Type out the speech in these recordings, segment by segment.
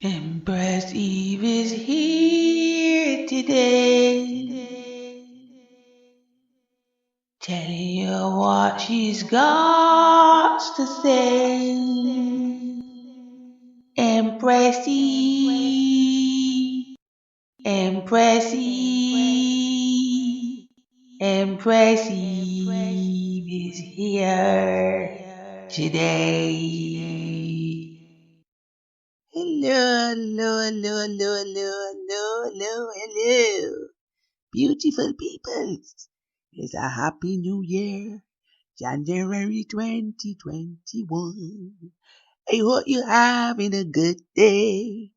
Empress Yve is here today, telling you what she's got to say. Empress Yve, Empress Yve, Empress Yve is here today. Hello, hello, hello, hello, hello, hello, hello, hello. Beautiful peoples. It's a happy new year, January 2021. I hope you're having a good day.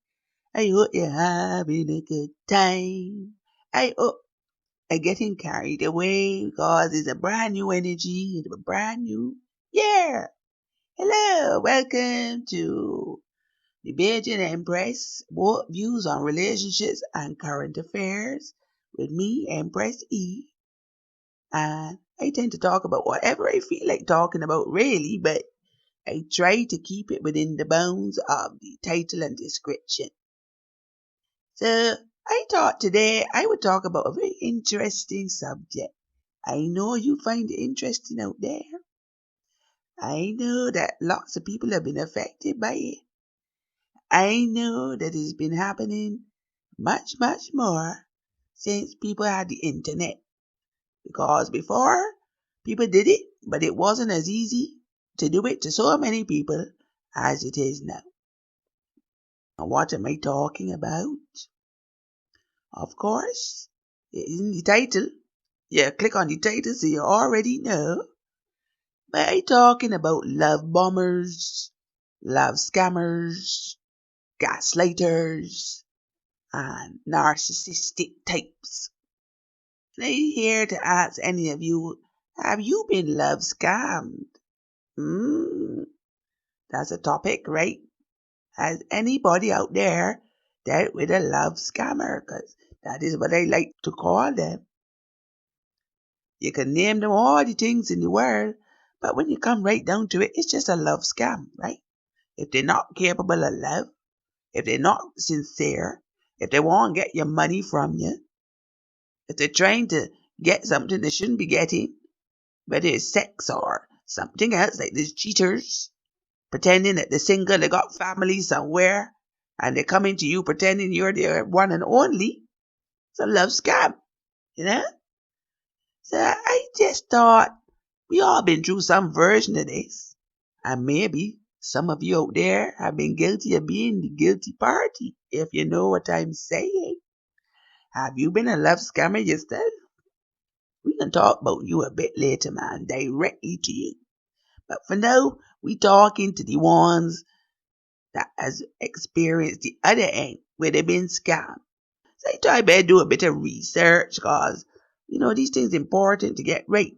I hope you're having a good time. I hope I'm getting carried away because it's a brand new energy, it's a brand new year. Hello, welcome to Debating Empress, both views on relationships and current affairs with me, Empress E. And I tend to talk about whatever I feel like talking about, really, but I try to keep it within the bounds of the title and description. So I thought today I would talk about a very interesting subject. I know you find it interesting out there. I know that lots of people have been affected by it. I know that it's been happening much, much more since people had the internet. Because before, people did it, but it wasn't as easy to do it to so many people as it is now. And what am I talking about? Of course, it's in the title. Yeah, click on the title so you already know. But I'm talking about love bombers, love scammers, gaslighters, and narcissistic types. And I'm here to ask any of you, have you been love scammed? That's a topic, right? Has anybody out there dealt with a love scammer? Because that is what I like to call them. You can name them all the things in the world, but when you come right down to it, it's just a love scam, right? If they're not capable of love, if they're not sincere, if they won't get your money from you, if they're trying to get something they shouldn't be getting, whether it's sex or something else, like these cheaters, pretending that they're single, they got family somewhere, and they're coming to you pretending you're their one and only. It's a love scam, you know? So I just thought we all been through some version of this. And maybe some of you out there have been guilty of being the guilty party, if you know what I'm saying. Have you been a love scammer yourself? We can talk about you a bit later, man, directly to you. But for now, we talking to the ones that has experienced the other end where they've been scammed. So I thought I better do a bit of research because, these things important to get right.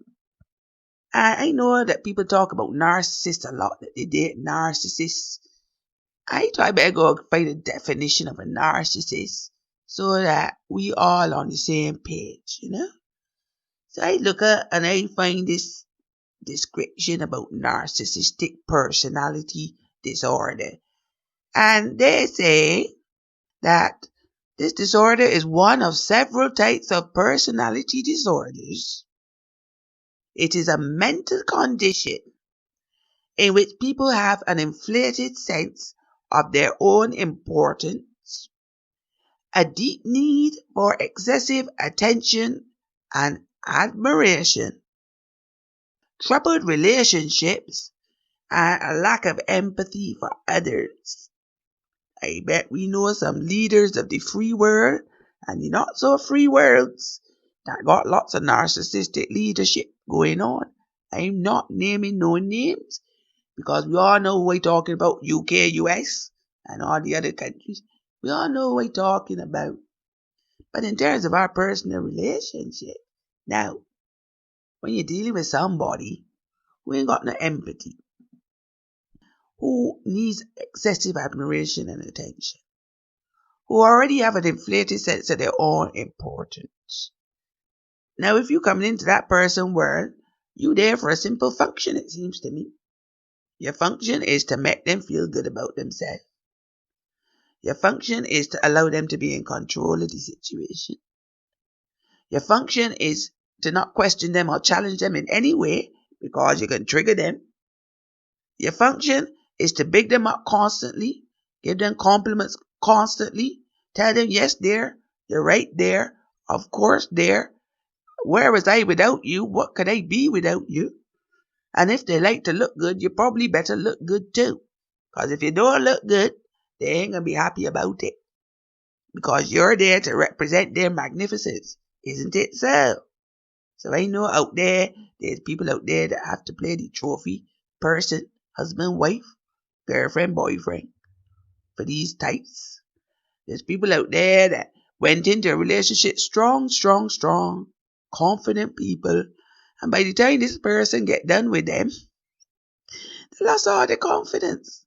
I know that people talk about narcissists a lot, that they date narcissists. I thought I better go find a definition of a narcissist so that we all on the same page. So I look at and I find this description about narcissistic personality disorder. And they say that this disorder is one of several types of personality disorders. It is a mental condition in which people have an inflated sense of their own importance, a deep need for excessive attention and admiration, troubled relationships, and a lack of empathy for others. I bet we know some leaders of the free world and the not so free worlds that got lots of narcissistic leadership going on. I'm not naming no names because we all know who I'm talking about, UK, US, and all the other countries. We all know who I'm talking about. But in terms of our personal relationship, now, when you're dealing with somebody who ain't got no empathy, who needs excessive admiration and attention, who already have an inflated sense of their own importance. Now, if you coming into that person world, you there for a simple function, it seems to me. Your function is to make them feel good about themselves. Your function is to allow them to be in control of the situation. Your function is to not question them or challenge them in any way because you can trigger them. Your function is to big them up constantly, give them compliments constantly, tell them, yes, dear, you're right there, of course, dear. Where was I without you? What could I be without you? And if they like to look good, you probably better look good too. Because if you don't look good, they ain't going to be happy about it. Because you're there to represent their magnificence. Isn't it so? So I know out there's people out there that have to play the trophy person, husband, wife, girlfriend, boyfriend for these types. There's people out there that went into a relationship strong, confident people. And by the time this person get done with them, they lost all their confidence.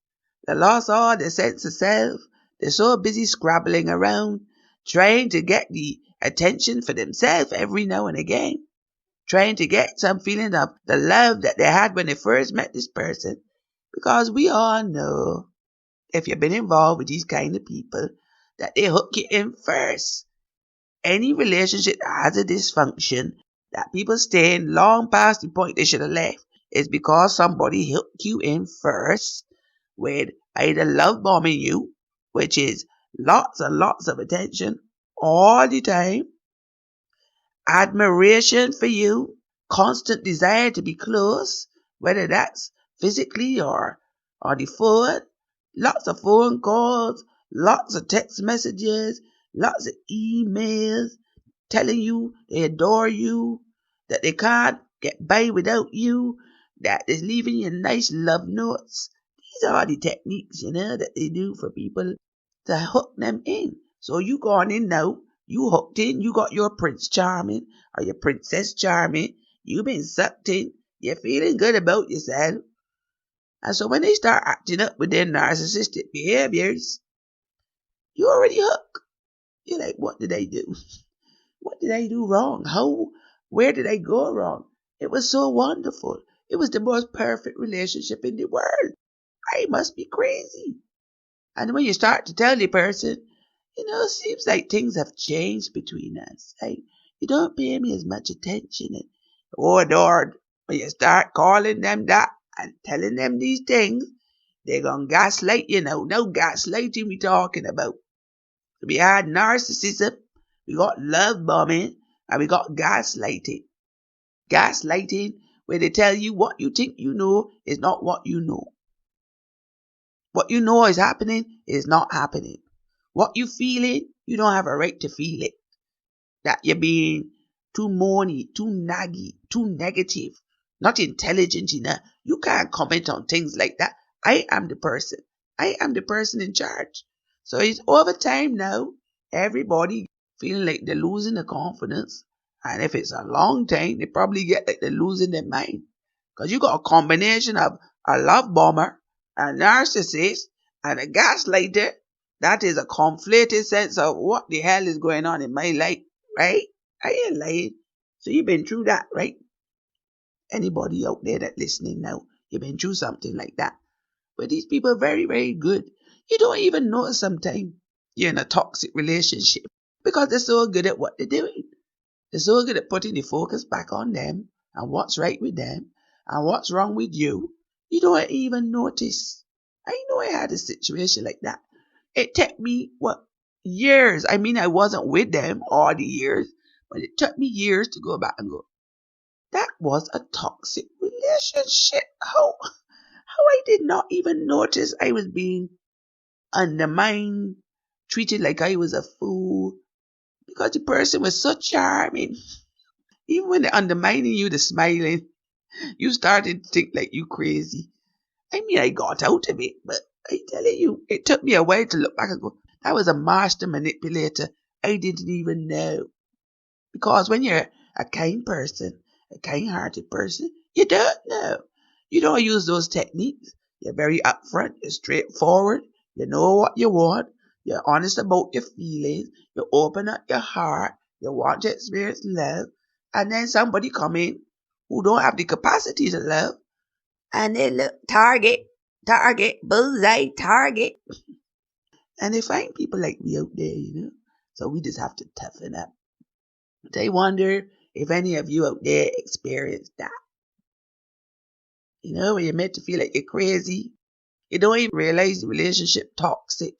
They lost all their sense of self. They're so busy scrabbling around, trying to get the attention for themselves every now and again, trying to get some feeling of the love that they had when they first met this person. Because we all know, if you've been involved with these kind of people, that they hook you in first. Any relationship that has a dysfunction, that people stay in long past the point they should have left, is because somebody hooked you in first with either love bombing you, which is lots and lots of attention all the time, admiration for you, constant desire to be close, whether that's physically or on the phone, lots of phone calls, lots of text messages, lots of emails telling you they adore you, that they can't get by without you, that is leaving you nice love notes. These are the techniques, that they do for people to hook them in. So you gone in now, you hooked in, you got your Prince Charming or your Princess Charming, you been sucked in, you're feeling good about yourself. And so when they start acting up with their narcissistic behaviors, you already hooked. You're like, what did I do? What did I do wrong? Where did I go wrong? It was so wonderful. It was the most perfect relationship in the world. I must be crazy. And when you start to tell the person, it seems like things have changed between us. Like, you don't pay me as much attention. And, Lord, when you start calling them that and telling them these things, they're going to gaslight you now. No gaslighting we talking about. We had narcissism, we got love bombing, and we got gaslighting. Gaslighting, where they tell you what you think you know is not what you know. What you know is happening is not happening. What you feeling, you don't have a right to feel it. That you're being too moany, too naggy, too negative, not intelligent enough. You can't comment on things like that. I am the person. I am the person in charge. So it's over time now. Everybody feeling like they're losing their confidence. And if it's a long time, they probably get like they're losing their mind. Because you got a combination of a love bomber, a narcissist, and a gaslighter. That is a conflated sense of what the hell is going on in my life, right? I ain't lying. So you've been through that, right? Anybody out there that listening now, you've been through something like that. But these people are very, very good. You don't even notice sometimes you're in a toxic relationship because they're so good at what they're doing. They're so good at putting the focus back on them and what's right with them and what's wrong with you. You don't even notice. I know I had a situation like that. It took me, years. I mean, I wasn't with them all the years, but it took me years to go back and go, that was a toxic relationship. How I did not even notice I was being undermined, treated like I was a fool, because the person was so charming. Even when they're undermining you, they're smiling. You started to think like you crazy. I mean, I got out of it, but I telling you, it took me a while to look back and go, that was a master manipulator. I didn't even know. Because when you're a kind person, a kind-hearted person, you don't know. You don't use those techniques. You're very upfront, you're straightforward, you know what you want, you're honest about your feelings, you open up your heart, you want to experience love, and then somebody come in who don't have the capacity to love, and they look, target, bullseye, target. And they find people like me out there, So we just have to toughen up. But I wonder if any of you out there experience that. When you're meant to feel like you're crazy. You don't even realize the relationship toxic.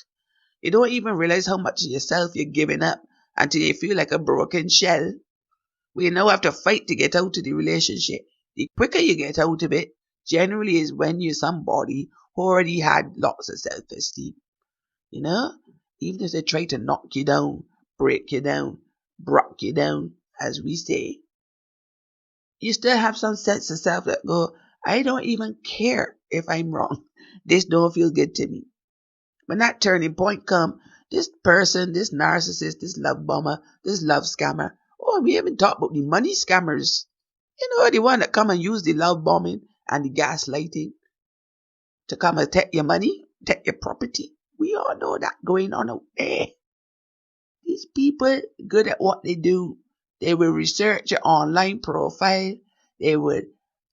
You don't even realize how much of yourself you're giving up until you feel like a broken shell. We now have to fight to get out of the relationship. The quicker you get out of it, generally is when you're somebody who already had lots of self-esteem. Even if they try to knock you down, break you down, brock you down, as we say, you still have some sense of self that go, I don't even care if I'm wrong. This don't feel good to me. When that turning point come, this person, this narcissist, this love bomber, this love scammer, we haven't talked about the money scammers. The one that come and use the love bombing and the gaslighting to come and take your money, take your property. We all know that going on out there. These people good at what they do. They will research your online profile. They would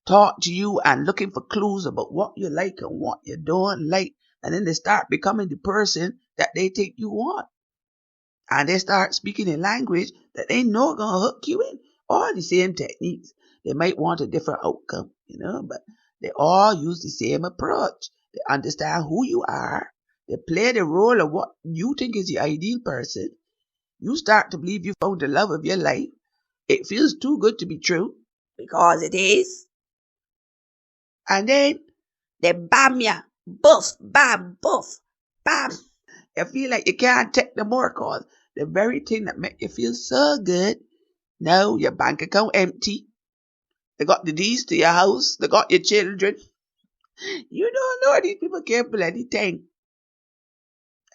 talk to you and looking for clues about what you like and what you don't like. And then they start becoming the person that they think you want. And they start speaking a language that they know gonna hook you in. All the same techniques. They might want a different outcome, but they all use the same approach. They understand who you are. They play the role of what you think is the ideal person. You start to believe you found the love of your life. It feels too good to be true. Because it is. And then they bam ya. Buff, bam, buff, bam. You feel like you can't take no more calls. The very thing that make you feel so good. Now your bank account empty. They got the deeds to your house. They got your children. You don't know these people can't pull anything.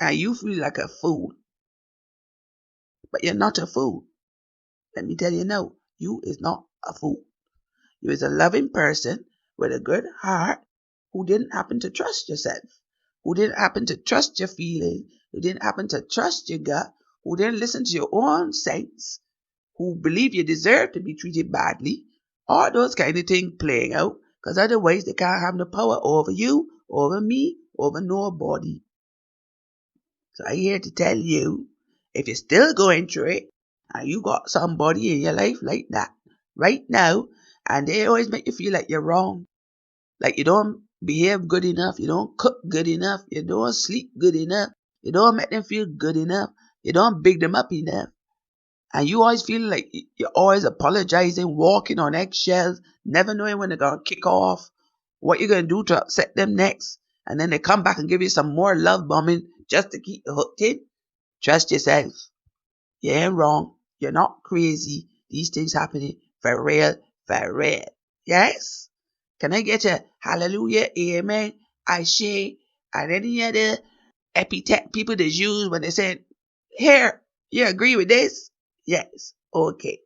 And you feel like a fool. But you're not a fool. Let me tell you now, you is not a fool. You is a loving person with a good heart who didn't happen to trust yourself, who didn't happen to trust your feelings, who didn't happen to trust your gut, who didn't listen to your own sense, who believe you deserve to be treated badly. All those kind of things playing out, because otherwise they can't have no power over you, over me, over nobody. So I'm here to tell you, if you're still going through it, and you got somebody in your life like that right now, and they always make you feel like you're wrong, like you don't behave good enough, you don't cook good enough, you don't sleep good enough, you don't make them feel good enough, you don't big them up enough, and you always feel like you're always apologizing, walking on eggshells, never knowing when they're going to kick off, what you're going to do to upset them next, and then they come back and give you some more love bombing just to keep you hooked in. Trust yourself. You ain't wrong. You're not crazy. These things happening for real, for real. Yes? Can I get a hallelujah, amen, ashe, and any other epithet people that use when they say, here, you agree with this? Yes. Okay.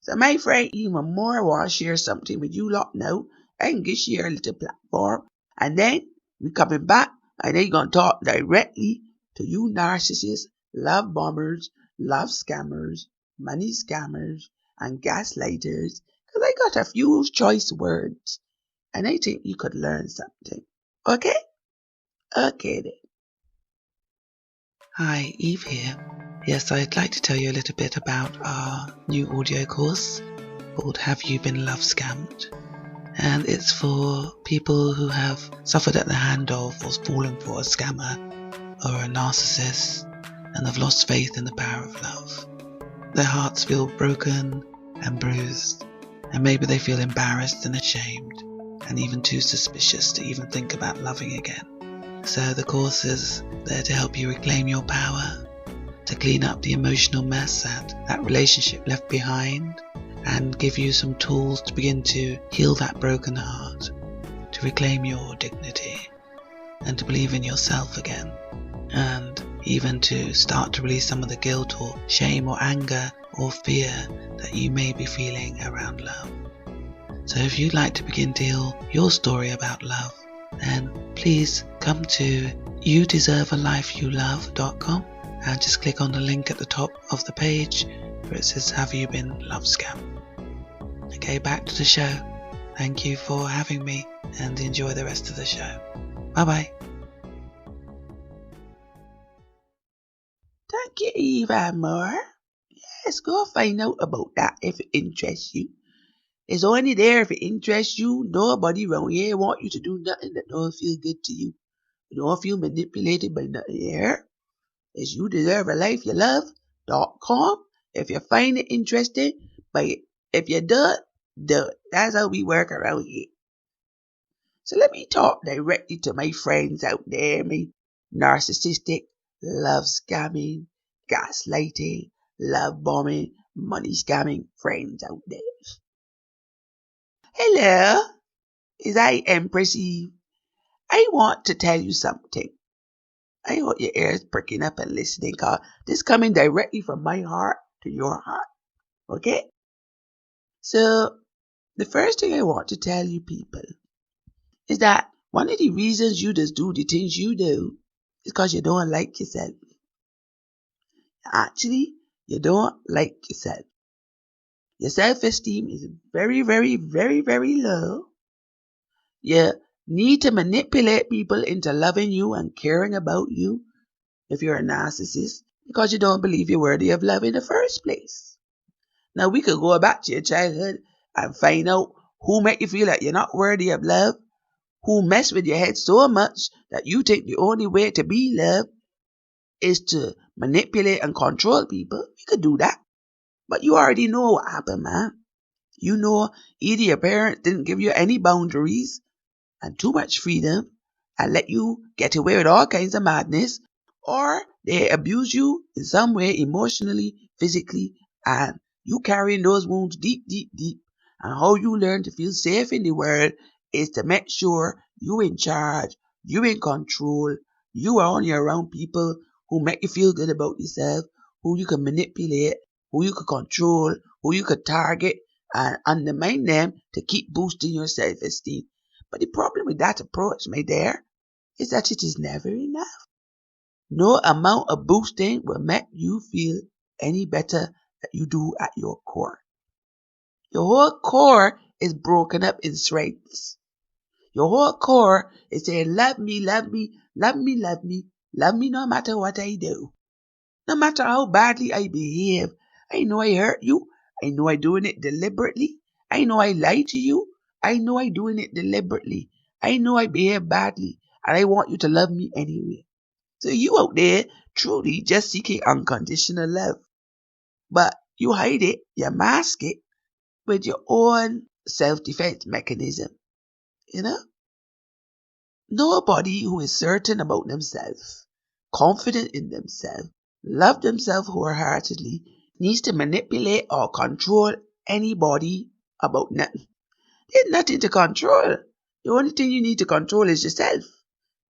So my friend even more want to share something with you lot now. I can give you a little platform. And then we coming back and then you're going to talk directly to you narcissists, love bombers, love scammers, money scammers, and gaslighters. Because I got a few choice words. And I think you could learn something. Okay? Okay then. Hi, Eve here. Yes, I'd like to tell you a little bit about our new audio course called Have You Been Love Scammed? And it's for people who have suffered at the hand of or fallen for a scammer or a narcissist and have lost faith in the power of love. Their hearts feel broken and bruised, and maybe they feel embarrassed and ashamed and even too suspicious to even think about loving again. So the course is there to help you reclaim your power, to clean up the emotional mess that relationship left behind, and give you some tools to begin to heal that broken heart, to reclaim your dignity, and to believe in yourself again, and even to start to release some of the guilt or shame or anger or fear that you may be feeling around love. So if you'd like to begin to heal your story about love, then please come to youdeservealifeyoulove.com and just click on the link at the top of the page where it says Have You Been Love Scammed? Okay, back to the show. Thank you for having me, and enjoy the rest of the show. Bye bye. Thank you, Eve more. Let's go find out about that if it interests you. It's only there if it interests you. Nobody around here want you to do nothing that don't feel good to you. You don't feel manipulated by nothing here. It's You Deserve a Life You Love.com. If you find it interesting, but if you don't, do it. That's how we work around here. So let me talk directly to my friends out there, my narcissistic, love scamming, gaslighting, love bombing, money scamming friends out there. Hello, is I Empress Yve? I want to tell you something. I hope your ears pricking up and listening, cause this coming directly from my heart to your heart. Okay? So the first thing I want to tell you people is that one of the reasons you just do the things you do is because you don't like yourself. Actually, you don't like yourself. Your self-esteem is very, very, very, very low. You need to manipulate people into loving you and caring about you if you're a narcissist because you don't believe you're worthy of love in the first place. Now, we could go back to your childhood and find out who make you feel like you're not worthy of love, who mess with your head so much that you think the only way to be loved is to manipulate and control people. We could do that. But you already know what happened, man. You know either your parents didn't give you any boundaries and too much freedom and let you get away with all kinds of madness, or they abuse you in some way emotionally, physically, and you carrying those wounds deep, deep, deep. And how you learn to feel safe in the world is to make sure you in charge, you in control, you are only around people who make you feel good about yourself, who you can manipulate, who you can control, who you could target and undermine them to keep boosting your self-esteem. But the problem with that approach, my dear, is that it is never enough. No amount of boosting will make you feel any better than you do at your core. Your whole core is broken up in shreds. Your whole core is saying, love me, love me, love me, love me, love me no matter what I do. No matter how badly I behave. I know I hurt you. I know I'm doing it deliberately. I know I lie to you. I know I'm doing it deliberately. I know I behave badly. And I want you to love me anyway. So you out there truly just seeking unconditional love. But you hide it, you mask it with your own self-defense mechanism. You know? Nobody who is certain about themselves, confident in themselves, love themselves wholeheartedly, needs to manipulate or control anybody about nothing. There's nothing to control. The only thing you need to control is yourself.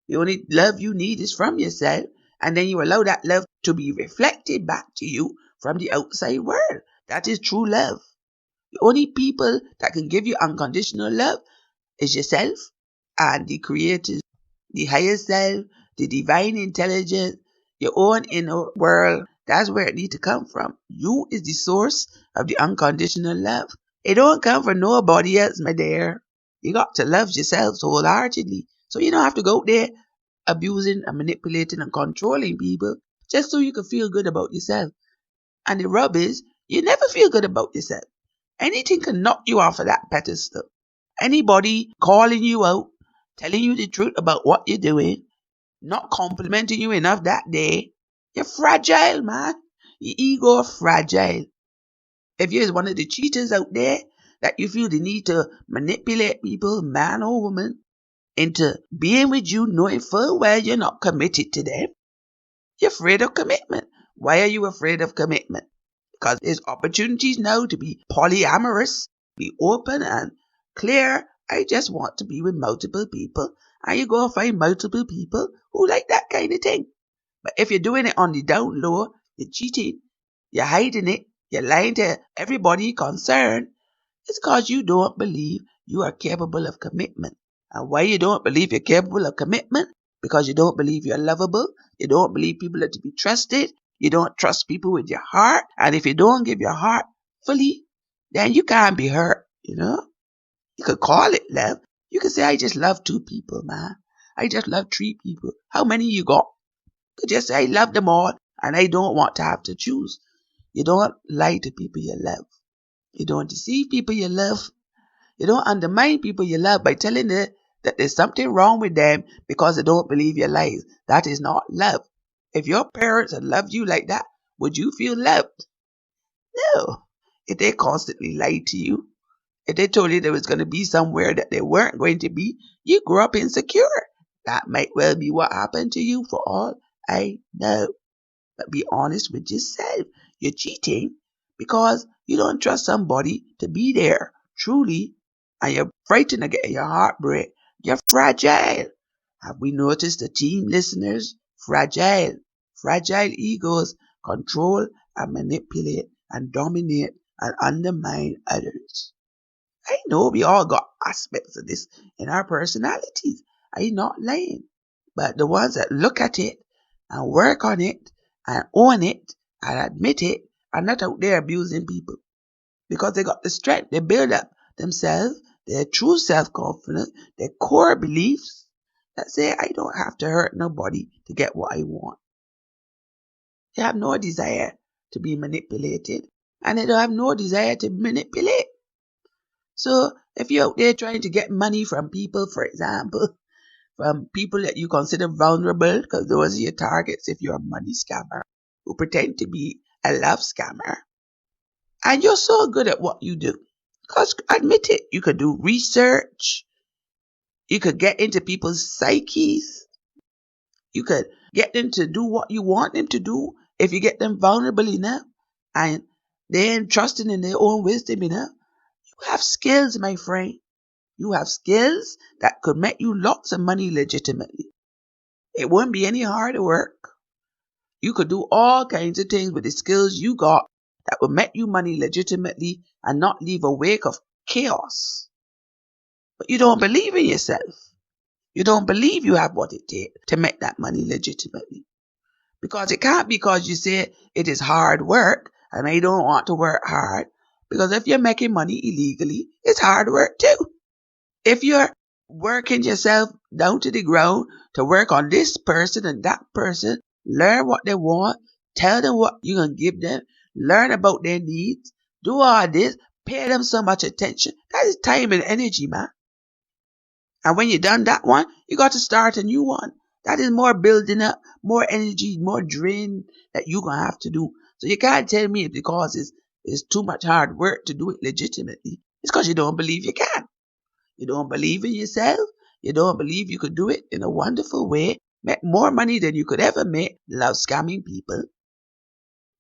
The only love you need is from yourself, and then you allow that love to be reflected back to you from the outside world. That is true love. The only people that can give you unconditional love is yourself and the creators, the higher self, the divine intelligence, your own inner world. That's where it needs to come from. You is the source of the unconditional love. It don't come from nobody else, my dear. You got to love yourself wholeheartedly. So you don't have to go out there abusing and manipulating and controlling people just so you can feel good about yourself. And the rub is, you never feel good about yourself. Anything can knock you off of that pedestal. Anybody calling you out, telling you the truth about what you're doing, not complimenting you enough that day, you're fragile, man. Your ego is fragile. If you're one of the cheaters out there that you feel the need to manipulate people, man or woman, into being with you knowing full well you're not committed to them, you're afraid of commitment. Why are you afraid of commitment? Because there's opportunities now to be polyamorous, be open and clear. I just want to be with multiple people. And you go and find multiple people who like that kind of thing. But if you're doing it on the down low, you're cheating, you're hiding it, you're lying to everybody concerned, it's because you don't believe you are capable of commitment. And why you don't believe you're capable of commitment? Because you don't believe you're lovable. You don't believe people are to be trusted. You don't trust people with your heart. And if you don't give your heart fully, then you can't be hurt, you know? You could call it love. You could say, I just love 2 people, man. I just love 3 people. How many you got? You could just say, I love them all. And I don't want to have to choose. You don't lie to people you love. You don't deceive people you love. You don't undermine people you love by telling them that there's something wrong with them because they don't believe your lies. That is not love. If your parents had loved you like that, would you feel loved? No. If they constantly lied to you, if they told you there was going to be somewhere that they weren't going to be, you grew up insecure. That might well be what happened to you for all I know. But be honest with yourself. You're cheating because you don't trust somebody to be there truly, and you're frightened of getting your heart break. You're fragile. Have we noticed the team listeners? Fragile. Fragile egos control and manipulate and dominate and undermine others. I know we all got aspects of this in our personalities. I'm not lying. But the ones that look at it and work on it and own it and admit it are not out there abusing people because they got the strength. They build up themselves, their true self-confidence, their core beliefs that say, I don't have to hurt nobody to get what I want. They have no desire to be manipulated, and they don't have no desire to manipulate. So if you're out there trying to get money from people, for example, from people that you consider vulnerable, because those are your targets if you're a money scammer who pretend to be a love scammer, and you're so good at what you do, because admit it, you could do research, you could get into people's psyches, you could get them to do what you want them to do if you get them vulnerable enough and they ain't trusting in their own wisdom enough. You have skills, my friend. You have skills that could make you lots of money legitimately. It wouldn't be any harder work. You could do all kinds of things with the skills you got that would make you money legitimately and not leave a wake of chaos. But you don't believe in yourself. You don't believe you have what it takes to make that money legitimately. Because it can't be because you say it is hard work and I don't want to work hard. Because if you're making money illegally, it's hard work too. If you're working yourself down to the ground to work on this person and that person, learn what they want, tell them what you're going to give them, learn about their needs, do all this, pay them so much attention. That is time and energy, man. And when you've done that one, you got to start a new one. That is more building up, more energy, more drain that you're going to have to do. So you can't tell me it's because it's too much hard work to do it legitimately. It's because you don't believe you can. You don't believe in yourself. You don't believe you could do it in a wonderful way, make more money than you could ever make, love scamming people.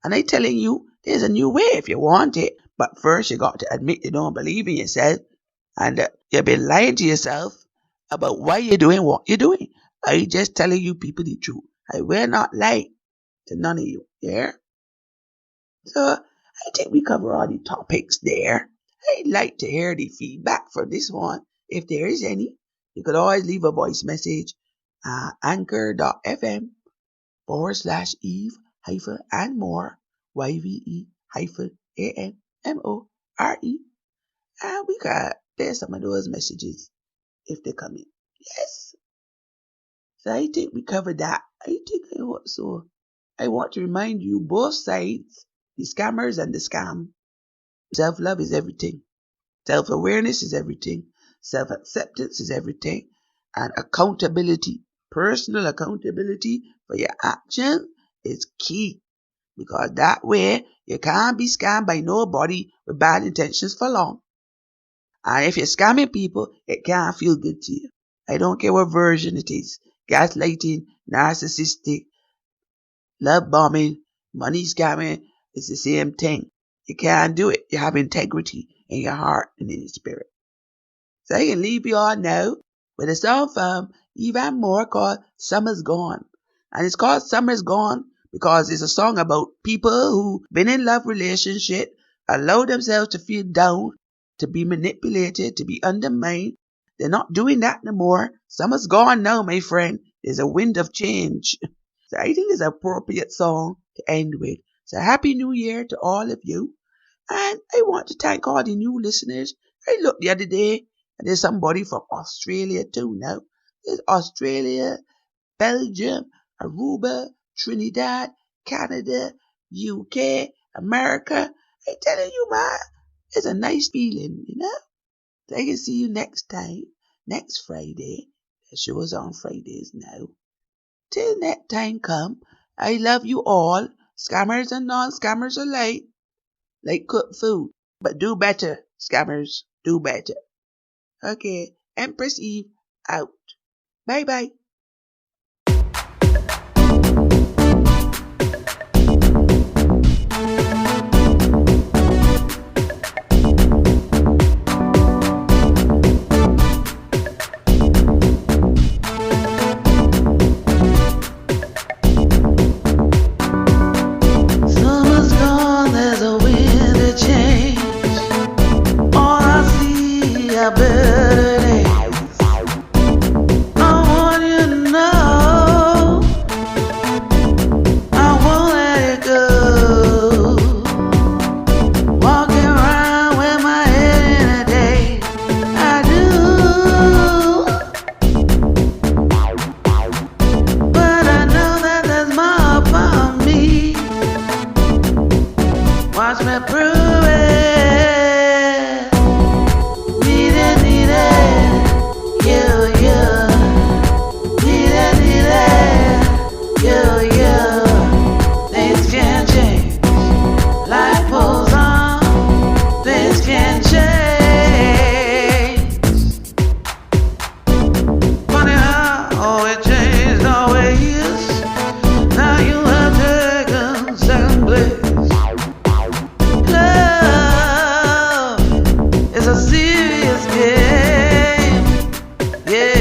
And I'm telling you, there's a new way if you want it. But first you got to admit you don't believe in yourself and you've been lying to yourself about why you're doing what you're doing. I'm just telling you people the truth. I will not lie to none of you. Yeah? So I think we cover all the topics there. I'd like to hear the feedback for this one. If there is any, you could always leave a voice message at anchor.fm /Eve hyphen and more YVE hyphen ANMORE. And we got there's some of those messages if they come in. Yes. So I think we covered that. I want to remind you both sides, the scammers and the scam. Self-love is everything. Self-awareness is everything. Self-acceptance is everything. And accountability, personal accountability for your action is key. Because that way, you can't be scammed by nobody with bad intentions for long. And if you're scamming people, it can't feel good to you. I don't care what version it is. Gaslighting, narcissistic, love bombing, money scamming, it's the same thing. You can't do it. You have integrity in your heart and in your spirit. So I can leave you all now with a song from Yve Moore called Summer's Gone. And it's called Summer's Gone because it's a song about people who've been in love relationship, allow themselves to feel down, to be manipulated, to be undermined. They're not doing that no more. Summer's gone now, my friend. There's a wind of change. So I think it's an appropriate song to end with. So Happy New Year to all of you. And I want to thank all the new listeners. I looked the other day and there's somebody from Australia too now. There's Australia, Belgium, Aruba, Trinidad, Canada, UK, America. I telling you, man, it's a nice feeling, you know? So I can see you next time, next Friday. The show is on Fridays now. Till that time come, I love you all, scammers and non-scammers alike. Like cook food, but do better, scammers, do better. Okay, Empress Yve out. Bye bye. Summer's gone, there's a winter change. All I see are better days. I want you to know I won't let it go. Walking around with my head in a daze. I do, but I know that there's more for me. Watch me prove it. Need it, you, need it, you. Things can change, life moves on, things can change. Funny how it changed always. Now you have taken second place. Love is a serious game, yeah.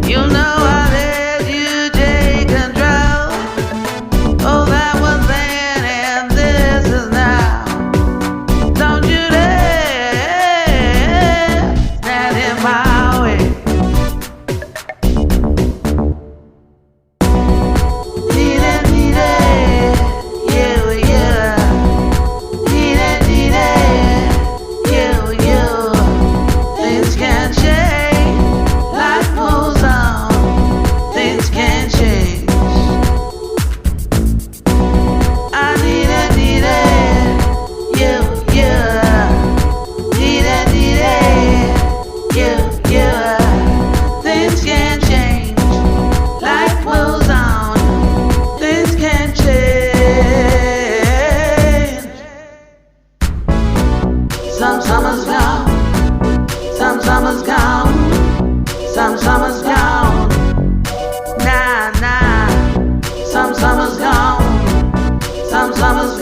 You know I let you take control. Oh, that was then and this is now. Don't you dare stand in my way. Need it, you. Need it, you. Things can change, life moves on, things can change. I need it, you. Need it, you. Things can change, life moves on, things can change. Some summer's gone, some summer's gone, some summer's gone. Nah, some summer's gone, some summer's gone.